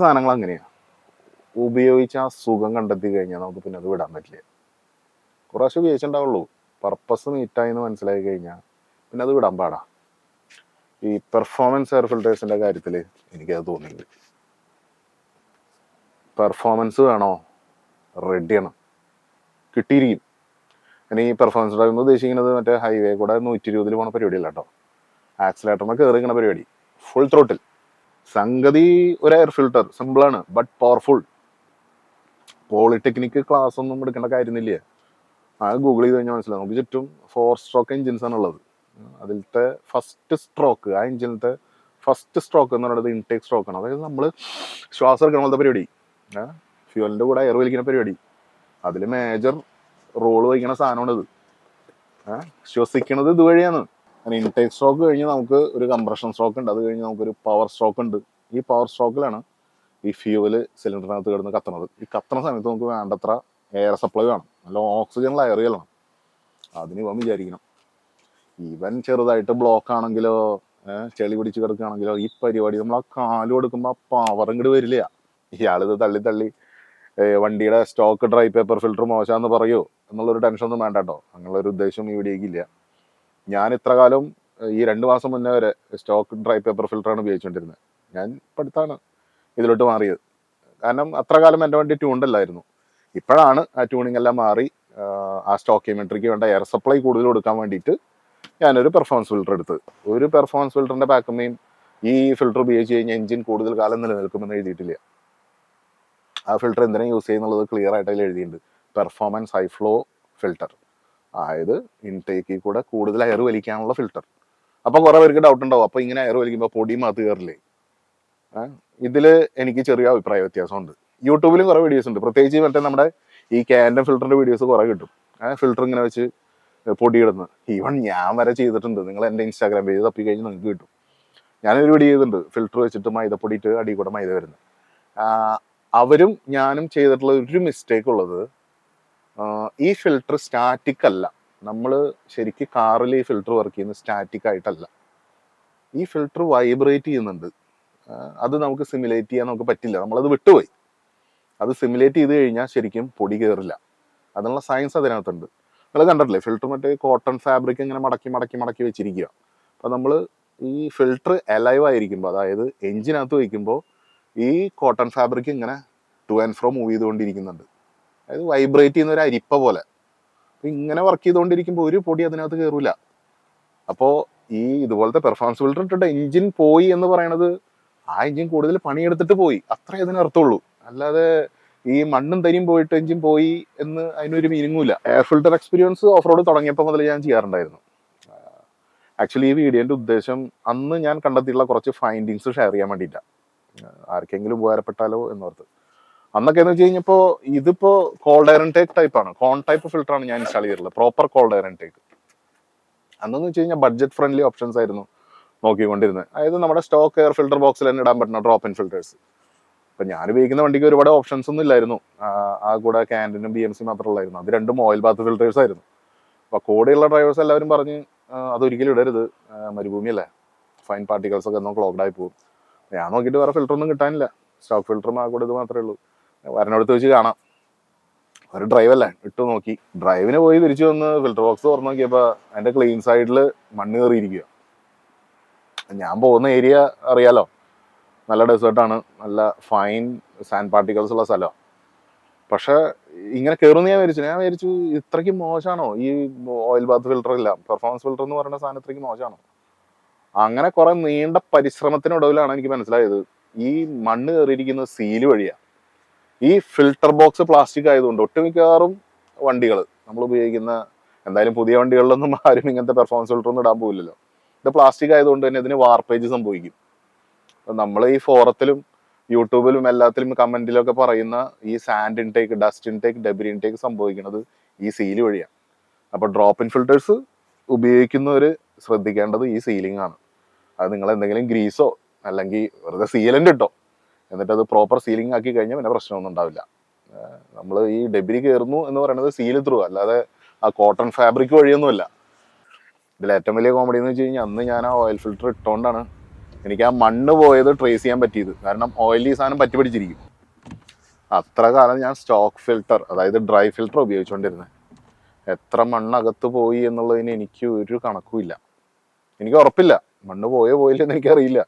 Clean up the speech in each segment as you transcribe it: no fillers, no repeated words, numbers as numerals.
സാധനങ്ങൾ അങ്ങനെയാണ്, ഉപയോഗിച്ച് ആ സുഖം കണ്ടെത്തി കഴിഞ്ഞാൽ നമുക്ക് പിന്നെ അത് വിടാൻ പറ്റില്ല. കുറേ പ്രാവശ്യം ഉപയോഗിച്ചിട്ടുണ്ടാവുള്ളൂ, പർപ്പസ് മീറ്റായി എന്ന് മനസ്സിലാക്കി കഴിഞ്ഞാൽ പിന്നെ അത് വിടാൻ പാടാ. ഈ പെർഫോമൻസ് എയർ ഫിൽറ്റേഴ്സിൻ്റെ കാര്യത്തിൽ എനിക്കത് തോന്നിയില്ല. പെർഫോമൻസ് വേണോ, റെഡിയാണ്, കിട്ടിയിരിക്കും. ഇനി ഈ പെർഫോമൻസ് ഡ്രൈവ് എന്ന് ഉദ്ദേശിക്കുന്നത് മറ്റേ ഹൈവേ കൂടെ 120 പോണ പരിപാടിയല്ല കേട്ടോ. ആക്സിലേറ്ററിന് കയറിക്കണ പരിപാടി, ഫുൾ ത്രോട്ടിൽ. സംഗതി ഒരു എയർ ഫിൽട്ടർ, സിമ്പിളാണ് ബട്ട് പവർഫുൾ. പോളിടെക്നിക്ക് ക്ലാസ് ഒന്നും എടുക്കേണ്ട കാര്യമില്ല. അത് ഗൂഗിൾ ചെയ്ത് കഴിഞ്ഞാൽ മനസ്സിലാവും. നമുക്ക് ചുറ്റും 4 സ്ട്രോക്ക് എഞ്ചിൻസ് ആണുള്ളത്. അതിലത്തെ ഫസ്റ്റ് സ്ട്രോക്ക്, ആ എഞ്ചിനത്തെ ഫസ്റ്റ് സ്ട്രോക്ക് എന്ന് പറയുന്നത് ഇൻടേക്ക് സ്ട്രോക്കാണ്. അതായത് നമ്മൾ ശ്വാസം എടുക്കണ പോലത്തെ പരിപാടി, ഫ്യൂവലിൻ്റെ കൂടെ എയർ വലിക്കുന്ന പരിപാടി. അതിൽ മേജർ റോള് വഹിക്കുന്ന സാധനമാണിത്. ശ്വസിക്കണത് ഇതുവഴിയാണ്. ഇൻടേക്ക് സ്ട്രോക്ക് കഴിഞ്ഞ് നമുക്ക് ഒരു കംപ്രഷൻ സ്ട്രോക്ക് ഉണ്ട്, അത് കഴിഞ്ഞ് നമുക്കൊരു പവർ സ്ട്രോക്ക് ഉണ്ട്. ഈ പവർ സ്ട്രോക്കിലാണ് ഈ ഫ്യൂവല് സിലിണ്ടറിനകത്ത് കിടന്ന് കത്തണത്. ഈ കത്തണ സമയത്ത് നമുക്ക് വേണ്ടത്ര എയർ സപ്ലൈ വേണം, നല്ല ഓക്സിജനുള്ള എയർ ചെല്ലണം. അതിന് ഇവൻ വിചാരിക്കണം ഇവൻ ചെറുതായിട്ട് ബ്ലോക്ക് ആണെങ്കിലോ ചെളി പിടിച്ച് കിടക്കുകയാണെങ്കിലോ ഈ പരിപാടി നമ്മൾ ആ കാല് കൊടുക്കുമ്പോൾ ആ പവർ ഇങ്ങോട്ട് വരില്ല. ഇയാളിത് തള്ളി തള്ളി വണ്ടിയുടെ സ്റ്റോക്ക് ഡ്രൈ പേപ്പർ ഫിൽറ്റർ മോശമാണെന്ന് പറയുമോ എന്നുള്ളൊരു ടെൻഷനൊന്നും വേണ്ട കേട്ടോ. അങ്ങനെയുള്ളൊരു ഉദ്ദേശം ഈ വീഡിയോയ്ക്കില്ല. ഞാൻ ഇത്ര കാലം ഈ 2 മാസം മുന്നേ വരെ സ്റ്റോക്ക് ഡ്രൈ പേപ്പർ ഫിൽറ്ററാണ് ഉപയോഗിച്ചുകൊണ്ടിരുന്നത്. ഞാൻ പഠിത്താണ് ഇതിലോട്ട് മാറിയത്. കാരണം അത്ര കാലം എൻ്റെ വണ്ടി ട്യൂണ്ടല്ലായിരുന്നു. ഇപ്പോഴാണ് ആ ട്യൂണിങ് എല്ലാം മാറി ആ സ്റ്റോക്കിയോമെട്രിക്ക് വേണ്ട എയർ സപ്ലൈ കൂടുതൽ കൊടുക്കാൻ വേണ്ടിയിട്ട് ഞാനൊരു പെർഫോമൻസ് ഫിൽറ്റർ എടുത്തത്. ഒരു പെർഫോമൻസ് ഫിൽറ്ററിൻ്റെ ബാക്കമ്മയും ഈ ഫിൽറ്റർ ഉപയോഗിച്ച് കഴിഞ്ഞാൽ എഞ്ചിൻ കൂടുതൽ കാലം നിലനിൽക്കുമെന്ന് എഴുതിയിട്ടില്ല. ആ ഫിൽറ്റർ എന്തിനാണ് യൂസ് ചെയ്യുന്നുള്ളത് ക്ലിയർ ആയിട്ട് അതിൽ എഴുതിയിട്ടുണ്ട്. പെർഫോമൻസ് ഹൈ ഫ്ലോ ഫിൽറ്റർ, അതായത് ഇൻടേക്കിൽ കൂടെ കൂടുതൽ എയർ വലിക്കാനുള്ള ഫിൽറ്റർ. അപ്പോൾ കുറേ പേർക്ക് ഡൗട്ട് ഉണ്ടാവും, അപ്പോൾ ഇങ്ങനെ എയർ വലിക്കുമ്പോൾ പൊടിയും അത് കയറില്ലേ? ഇതിൽ എനിക്ക് ചെറിയ അഭിപ്രായ വ്യത്യാസമുണ്ട്. യൂട്യൂബിലും കുറേ വീഡിയോസ് ഉണ്ട്, പ്രത്യേകിച്ച് മറ്റേ നമ്മുടെ ഈ ക്യാൻഡൻ ഫിൽറ്ററിൻ്റെ വീഡിയോസ് കുറേ കിട്ടും. ഫിൽറ്റർ ഇങ്ങനെ വെച്ച് പൊടിയിടുന്നു. ഈവൺ ഞാൻ വരെ ചെയ്തിട്ടുണ്ട്. നിങ്ങൾ എൻ്റെ ഇൻസ്റ്റാഗ്രാം പേജ് തപ്പി കഴിഞ്ഞ് നിങ്ങൾക്ക് കിട്ടും. ഞാനൊരു വീഡിയോ ചെയ്തിട്ടുണ്ട്, ഫിൽറ്റർ വെച്ചിട്ട് മൈദപ്പൊടി ഇട്ട് അടി കൂടെ മൈദ വരുന്നത്. അവരും ഞാനും ചെയ്തിട്ടുള്ള ഒരു മിസ്റ്റേക്ക് ഉള്ളത്, ഈ ഫിൽറ്റർ സ്റ്റാറ്റിക് അല്ല. നമ്മൾ ശരിക്കും കാറിൽ ഈ ഫിൽറ്റർ വർക്ക് ചെയ്യുന്നത് സ്റ്റാറ്റിക് ആയിട്ടല്ല. ഈ ഫിൽറ്റർ വൈബ്രേറ്റ് ചെയ്യുന്നുണ്ട്. അത് നമുക്ക് സിമുലേറ്റ് ചെയ്യാൻ നമുക്ക് പറ്റില്ല, നമ്മളത് വിട്ടുപോയി. അത് സിമുലേറ്റ് ചെയ്ത് കഴിഞ്ഞാൽ ശരിക്കും പൊടി കയറില്ല. അതിനുള്ള സയൻസ് അതിനകത്തുണ്ട്. നിങ്ങൾ കണ്ടിട്ടില്ലേ, ഫിൽറ്റർ മറ്റേ കോട്ടൺ ഫാബ്രിക് ഇങ്ങനെ മടക്കി മടക്കി മടക്കി വെച്ചിരിക്കുക. അപ്പോൾ നമ്മൾ ഈ ഫിൽറ്റർ അലൈവ് ആയിരിക്കുമ്പോൾ, അതായത് എഞ്ചിനകത്ത് വയ്ക്കുമ്പോൾ ഈ കോട്ടൺ ഫാബ്രിക് ഇങ്ങനെ ടു ആൻഡ് ഫ്രോ മൂവ് ചെയ്തുകൊണ്ടിരിക്കുന്നുണ്ട്. അതായത് വൈബ്രേറ്റ് ചെയ്യുന്ന ഒരു അരിപ്പ പോലെ. അപ്പോൾ ഇങ്ങനെ വർക്ക് ചെയ്തുകൊണ്ടിരിക്കുമ്പോൾ ഒരു പൊടി അതിനകത്ത് കയറില്ല. അപ്പോൾ ഈ ഇതുപോലത്തെ പെർഫോമൻസ് ഫിൽറ്റർ ഇട്ടിട്ട് എഞ്ചിൻ പോയി എന്ന് പറയണത് ആ എഞ്ചിൻ കൂടുതൽ പണിയെടുത്തിട്ട് പോയി, അത്രേ അതിനർത്ഥമുള്ളൂ. അല്ലാതെ ഈ മണ്ണും തരിയും പോയിട്ട് എഞ്ചിൻ പോയി എന്ന് അതിനൊരു മീനിങ്ങുമില്ല. Air filter experience off road തുടങ്ങിയപ്പോൾ മുതൽ ഞാൻ ചെയ്യാറുണ്ടായിരുന്നു. ആക്ച്വലി ഈ വീഡിയോൻ്റെ ഉദ്ദേശം അന്ന് ഞാൻ കണ്ടെത്തിയിട്ടുള്ള കുറച്ച് ഫൈൻഡിങ്സ് ഷെയർ ചെയ്യാൻ വേണ്ടിയിട്ടാണ്, ആർക്കെങ്കിലും ഉപകാരപ്പെട്ടാലോ എന്നോർത്ത്. അന്നൊക്കെ എന്ന് വെച്ച് കഴിഞ്ഞപ്പോൾ ഇതിപ്പോൾ കോൾഡ് എയർ ഇൻടേക്ക് ടൈപ്പാണ്, കോൺ ടൈപ്പ് ഫിൽറ്ററാണ് ഞാൻ ഇൻസ്റ്റാൾ ചെയ്തിട്ടുള്ളത്, പ്രോപ്പർ കോൾഡ് എയർ ഇൻടേക്ക്. അന്നെന്ന് വെച്ച് കഴിഞ്ഞാൽ ബഡ്ജറ്റ് ഫ്രണ്ട്ലി ഓപ്ഷൻസ് ആയിരുന്നു നോക്കിക്കൊണ്ടിരുന്നത്. അതായത് നമ്മുടെ സ്റ്റോക്ക് എയർ ഫിൽറ്റർ ബോക്സിൽ തന്നെ ഇടാൻ പറ്റുന്ന ഡ്രോപ്പ് ഇൻ ഫിൽറ്റേഴ്സ്. ഇപ്പം ഞാൻ ഉപയോഗിക്കുന്ന വണ്ടിക്ക് ഒരുപാട് ഓപ്ഷൻസ് ഒന്നും ഇല്ലായിരുന്നു. ആ കൂടെ ക്യാൻഡിനും BMC മാത്രമേ ഉള്ളായിരുന്നു. അത് രണ്ടും ഓയിൽ ബാത്ത് ഫിൽറ്റേഴ്സ് ആയിരുന്നു. അപ്പോൾ കൂടെയുള്ള ഡ്രൈവേഴ്സ് എല്ലാവരും പറഞ്ഞ് അതൊരിക്കലും ഇടരുത്, മരുഭൂമിയല്ലേ, ഫൈൻ പാർട്ടിക്കൽസ് ഒക്കെ ഒന്നും ക്ലോഗ്ഡായി പോകും. ഞാൻ നോക്കിയിട്ട് വേറെ ഫിൽറ്റർ ഒന്നും കിട്ടാനില്ല, സ്റ്റോക്ക് ഫിൽറ്ററും ആ കൂടെ ഇത് മാത്രമേ ഉള്ളൂ. വരനടുത്ത് വെച്ച് കാണാം, ഒരു ഡ്രൈവല്ലേ, ഇട്ട് നോക്കി. ഡ്രൈവിന് പോയി തിരിച്ചു വന്ന് ഫിൽറ്റർ ബോക്സ് തുറന്നു നോക്കിയപ്പോൾ അതിൻ്റെ ക്ലീൻ സൈഡിൽ മണ്ണ് കയറിയിരിക്കുക. ഞാൻ പോകുന്ന ഏരിയ അറിയാലോ, നല്ല ഡെസേർട്ടാണ്, നല്ല ഫൈൻ സാൻഡ് പാർട്ടിക്കൽസ് ഉള്ള സ്ഥലമാണ്. പക്ഷെ ഇങ്ങനെ കയറുമെന്ന് ഞാൻ വിചാരിച്ചു ഇത്രയ്ക്ക് മോശമാണോ ഈ ഓയിൽ ബാത്ത് ഫിൽറ്റർ ഇല്ല, പെർഫോമൻസ് ഫിൽറ്റർ എന്ന് പറയുന്ന സാധനം ഇത്രയ്ക്ക് മോശമാണോ? അങ്ങനെ കുറെ നീണ്ട പരിശ്രമത്തിനൊടുവിലാണ് എനിക്ക് മനസ്സിലായത് ഈ മണ്ണ് കയറിയിരിക്കുന്നത് സീല് വഴിയാണ്. ഈ ഫിൽട്ടർ ബോക്സ് പ്ലാസ്റ്റിക് ആയതുകൊണ്ട് ഒട്ടുമിക്കവാറും വണ്ടികൾ നമ്മൾ ഉപയോഗിക്കുന്ന, എന്തായാലും പുതിയ വണ്ടികളിലൊന്നും ആരും ഇങ്ങനത്തെ പെർഫോമൻസ് ഫിൽറ്റർ ഒന്നും ഇടാൻ പോകില്ലല്ലോ. ഇത് പ്ലാസ്റ്റിക് ആയതുകൊണ്ട് തന്നെ ഇതിന് വാർപ്പേജ് സംഭവിക്കും. അപ്പം നമ്മൾ ഈ ഫോറത്തിലും യൂട്യൂബിലും എല്ലാത്തിലും കമന്റിലൊക്കെ പറയുന്ന ഈ sand intake, dust intake, debris intake സംഭവിക്കുന്നത് ഈ സീല് വഴിയാണ്. അപ്പോൾ ഡ്രോപ്പ് ഇൻ ഫിൽറ്റേഴ്സ് ഉപയോഗിക്കുന്നവർ ശ്രദ്ധിക്കേണ്ടത് ഈ സീലിംഗ് ആണ്. അത് നിങ്ങൾ എന്തെങ്കിലും ഗ്രീസോ അല്ലെങ്കിൽ വെറുതെ സീലൻ്റ് ഇട്ടോ, എന്നിട്ട് അത് പ്രോപ്പർ സീലിംഗ് ആക്കി കഴിഞ്ഞാൽ പിന്നെ പ്രശ്നമൊന്നും ഉണ്ടാവില്ല. നമ്മൾ ഈ ഡെബ്രി കയറുന്നു എന്ന് പറയുന്നത് സീല് ത്രൂ, അല്ലാതെ ആ കോട്ടൺ ഫാബ്രിക് വഴിയൊന്നുമല്ല. ഇതിൽ ഏറ്റവും വലിയ കോമഡി എന്ന് വെച്ച് കഴിഞ്ഞാൽ അന്ന് ഞാൻ ആ ഓയിൽ ഫിൽറ്റർ ഇട്ടുകൊണ്ടാണ് എനിക്ക് ആ മണ്ണ് പോയത് ട്രേസ് ചെയ്യാൻ പറ്റിയത്. കാരണം ഓയിലി സാധനം പറ്റി പിടിച്ചിരിക്കും. അത്ര കാലം ഞാൻ സ്റ്റോക്ക് ഫിൽട്ടർ, അതായത് ഡ്രൈ ഫിൽട്ടർ ഉപയോഗിച്ചുകൊണ്ടിരുന്നത്. എത്ര മണ്ണകത്ത് പോയി എന്നുള്ളതിന് എനിക്ക് ഒരു കണക്കുമില്ല. എനിക്ക് ഉറപ്പില്ല മണ്ണ് പോയോ പോയില്ലെന്ന് എനിക്കറിയില്ല.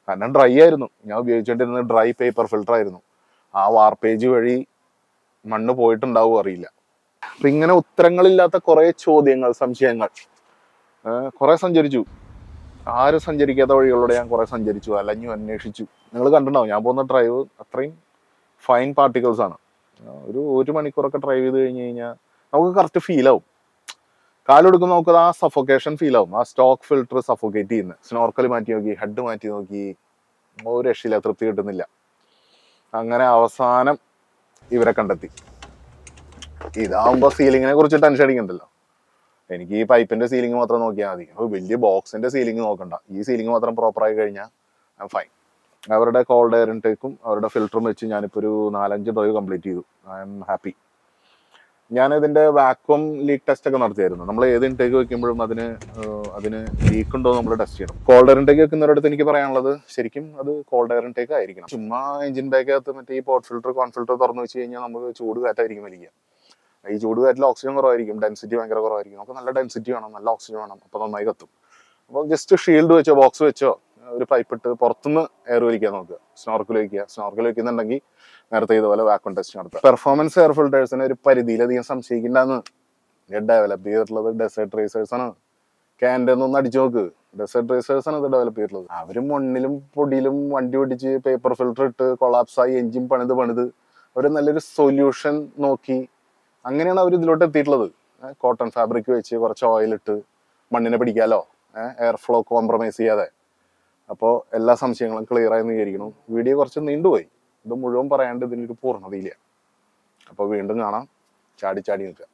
കാരണം ഡ്രൈ ആയിരുന്നു ഞാൻ ഉപയോഗിച്ചുകൊണ്ടിരുന്നത്. ഡ്രൈ പേപ്പർ ഫിൽട്ടർ ആയിരുന്നു. ആ വാർപ്പേജ് വഴി മണ്ണ് പോയിട്ടുണ്ടാവും അറിയില്ല. അപ്പൊ ഇങ്ങനെ ഉത്തരങ്ങളില്ലാത്ത കുറെ ചോദ്യങ്ങൾ, സംശയങ്ങൾ. കുറെ സഞ്ചരിച്ചു. ആരും സഞ്ചരിക്കാത്ത വഴികളിലൂടെ ഞാൻ കുറെ സഞ്ചരിച്ചു, അലഞ്ഞു, അന്വേഷിച്ചു. നിങ്ങൾ കണ്ടിട്ടുണ്ടാവും ഞാൻ പോകുന്ന ഡ്രൈവ് അത്രയും ഫൈൻ പാർട്ടിക്കിൾസ് ആണ്. ഒരു മണിക്കൂറൊക്കെ ഡ്രൈവ് ചെയ്ത് കഴിഞ്ഞ് കഴിഞ്ഞാൽ നമുക്ക് കറക്റ്റ് ഫീൽ ആവും. കാലെടുക്കുമ്പോൾ നമുക്ക് ആ സഫോക്കേഷൻ ഫീൽ ആവും. ആ സ്റ്റോക്ക് ഫിൽട്ടർ സഫോക്കേറ്റ് ചെയ്യുന്നത്. സ്നോർക്കൽ മാറ്റി നോക്കി, ഹെഡ് മാറ്റി നോക്കി, ഒരു രക്ഷയില്ല, തൃപ്തി കിട്ടുന്നില്ല. അങ്ങനെ അവസാനം ഇവരെ കണ്ടെത്തി. ഇതാവുമ്പോ സീലിങ്ങിനെ കുറിച്ച് ടെൻഷൻ അടിക്കണ്ടല്ലോ. എനിക്ക് ഈ പൈപ്പിന്റെ സീലിംഗ് മാത്രം നോക്കിയാൽ മതി. വലിയ ബോക്സിന്റെ സീലിംഗ് നോക്കണ്ട. ഈ സീലിംഗ് മാത്രം പ്രോപ്പർ ആയി കഴിഞ്ഞാൽ ഐ ഫൈൻ. അവരുടെ കോൾഡ് എയർ ഇൻടേക്കും അവരുടെ ഫിൽറ്ററും വെച്ച് ഞാനിപ്പോൾ ഒരു 4-5 ഡ്രൈവ് കംപ്ലീറ്റ് ചെയ്തു. I am happy. ഞാനിതിന്റെ വാക്വം ലീക്ക് ടെസ്റ്റ് ഒക്കെ നടത്തിയായിരുന്നു. നമ്മൾ ഏത് ഇൻടേക്ക് വെക്കുമ്പോഴും അതിന് ലീക്ക് ഉണ്ടോ നമ്മൾ ടെസ്റ്റ് ചെയ്യണം. കോൾഡ് എയർ ഇൻടേക്ക് വെക്കുന്നവരടുത്ത് എനിക്ക് പറയാനുള്ളത്, ശരിക്കും അത് കോൾഡ് എയർ ഇൻടേക്ക് ആയിരിക്കണം. ചുമ്മാ എഞ്ചിൻ ബാഗകത്ത് മറ്റേ ഈ പോട്ട് ഫിൽറ്റർ, കോൺ ഫിൽറ്റർ തുറന്നു വെച്ച് കഴിഞ്ഞാൽ നമുക്ക് ചൂട് കാറ്റായിരിക്കും വലിക്കുക. ഈ ചൂട് കാറ്റിൽ ഓക്സിജൻ കുറവായിരിക്കും, ഡെൻസിറ്റി ഭയങ്കര കുറവായിരിക്കും. നമുക്ക് നല്ല ഡെൻസിറ്റി വേണം, നല്ല ഓക്സിജൻ വേണം, അപ്പോൾ നന്നായി കത്തും. അപ്പോൾ ജസ്റ്റ് ഷീൽഡ് വെച്ചോ, ബോക്സ് വെച്ചോ, ഒരു പൈപ്പ് ഇട്ട് പുറത്തുനിന്ന് എയർ വലിക്കാൻ നോക്കുക. സ്നോർക്കൽ വയ്ക്കുന്നുണ്ടെങ്കിൽ നേരത്തെ ഇതുപോലെ വാക്വം ടെസ്റ്റ് നടത്തുക. പെർഫോമൻസ് എയർ ഫിൽറ്റേഴ്സിന് ഒരു പരിധിയിലധികം സംശയിക്കേണ്ടെന്ന് ഡെവലപ്പ് ചെയ്തിട്ടുള്ളത് ഡെസേർട്ട് റേസേഴ്സ് ആണ്. ക്യാൻ്റെ ഒന്ന് അടിച്ചു നോക്ക്, ഡെസേർട്ട് റേസേഴ്സ് ആണ് ഇത് ഡെവലപ്പ് ചെയ്തിട്ടുള്ളത്. അവർ മണ്ണിലും പൊടിയിലും വണ്ടി ഓടിച്ച് പേപ്പർ ഫിൽറ്റർ ഇട്ട് കൊളാപ്സായി എഞ്ചിൻ പണിത് ഒരു നല്ലൊരു സൊല്യൂഷൻ നോക്കി അങ്ങനെയാണ് അവർ ഇതിലോട്ട് എത്തിയിട്ടുള്ളത്. കോട്ടൺ ഫാബ്രിക് വെച്ച് കുറച്ച് ഓയിലിട്ട് മണ്ണിനെ പിടിക്കാമല്ലോ, എയർ ഫ്ലോ കോംപ്രമൈസ് ചെയ്യാതെ. അപ്പോൾ എല്ലാ സംശയങ്ങളും ക്ലിയർ ആയി വിചാരിക്കണം. വീഡിയോ കുറച്ച് നീണ്ടുപോയി. ഇത് മുഴുവൻ പറയാണ്ട് ഇതിനൊരു പൂർണ്ണതയില്ല. അപ്പോൾ വീണ്ടും കാണാം. ചാടി നിൽക്കുക.